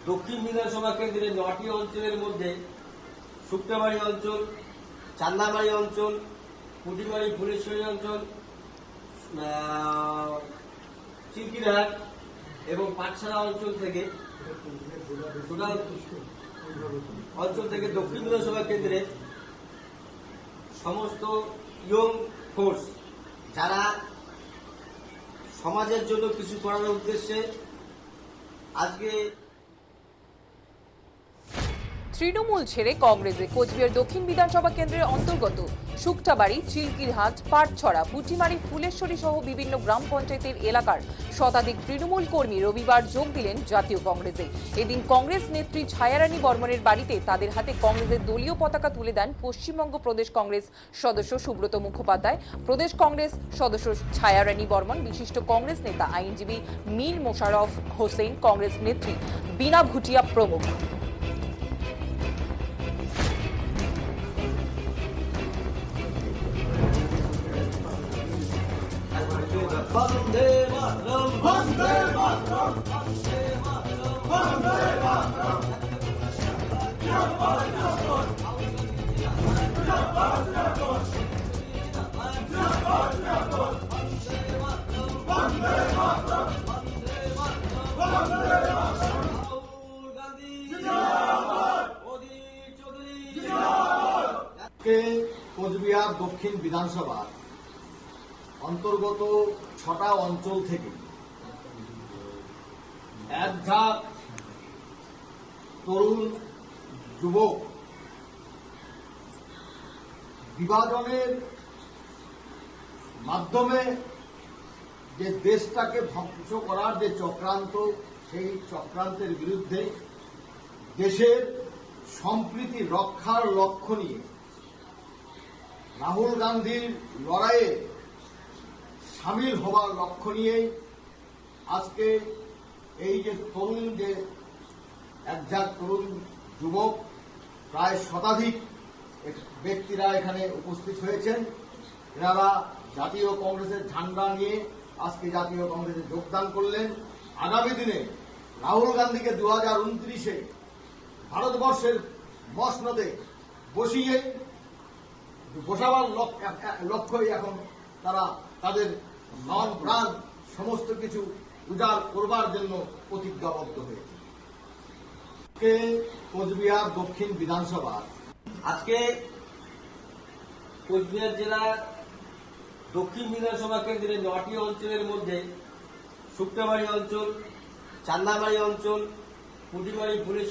দক্ষিণ বিধানসভা কেন্দ্রের ৯টি অঞ্চলের মধ্যে শুক্তাবাড়ি অঞ্চল, চান্দামারি অঞ্চল, পুটিমারি ফুলেশ্বরী অঞ্চল, চিলকিরহাট এবং পাঠশালা অঞ্চল থেকে দক্ষিণ বিধানসভা কেন্দ্রের সমস্ত ইয়ং ফোর্স যারা সমাজের জন্য কিছু করার উদ্দেশ্যে আজকে তৃণমূল ছেড়ে কংগ্রেসে কোচবিহার দক্ষিণ বিধানসভা কেন্দ্রের অন্তর্গত শুকটাবাড়ি, চিলকিরহাট, পাটছড়া, পুটিমারি, ফুলেশ্বরী সহ বিভিন্ন গ্রাম পঞ্চায়েতের এলাকার শতাধিক তৃণমূল কর্মী রবিবার যোগ দিলেন জাতীয় কংগ্রেসে। এদিন কংগ্রেস নেত্রী ছায়ারানী বর্মনের বাড়িতে তাদের হাতে কংগ্রেসের দলীয় পতাকা তুলে দেন পশ্চিমবঙ্গ প্রদেশ কংগ্রেস সদস্য সুব্রত মুখোপাধ্যায়, প্রদেশ কংগ্রেস সদস্য ছায়ারানী বর্মন, বিশিষ্ট কংগ্রেস নেতা আইনজীবী মীর মোশাররফ হোসেন, কংগ্রেস নেত্রী বীণা ভুটিয়া প্রমুখ। বন্দে মাতরম, বন্দে মাতরম, বন্দে মাতরম, বন্দে মাতরম। কোচবিহার দক্ষিণ বিধানসভা অন্তর্গত ৬টা অঞ্চল থেকে এক ঝাঁক তরুণ যুবক বিভাজনের মাধ্যমে যে দেশটাকে ধ্বংস করার যে চক্রান্ত, সেই চক্রান্তের বিরুদ্ধে দেশের সম্প্রীতি রক্ষার লক্ষ্য নিয়ে রাহুল গান্ধীর লড়াইয়ে সামিল হবার লক্ষ্য নিয়েই আজকে এই যে একঝাঁক তরুণ যুবক প্রায় শতাধিক ব্যক্তিরা এখানে উপস্থিত হয়েছেন। এনারা জাতীয় কংগ্রেসের ঝান্ডা নিয়ে আজকে জাতীয় কংগ্রেসে যোগদান করলেন। আগামী দিনে রাহুল গান্ধীকে 2029-এ ভারতবর্ষের মসনদে বসাবার লক্ষ্যই এখন তারা তাদের মন প্রাণ সমস্ত কিছু উজাড় করবার জন্য প্রতিজ্ঞাবদ্ধ হয়েছে। কোচবিহার দক্ষিণ বিধানসভা আজকে কোচবিহার জেলার দক্ষিণ বিধানসভা কেন্দ্রের ৯টি অঞ্চলের মধ্যে শুক্তাবাড়ি অঞ্চল, চান্দামারি অঞ্চল, পুটিমারি ফুলেশ্বরী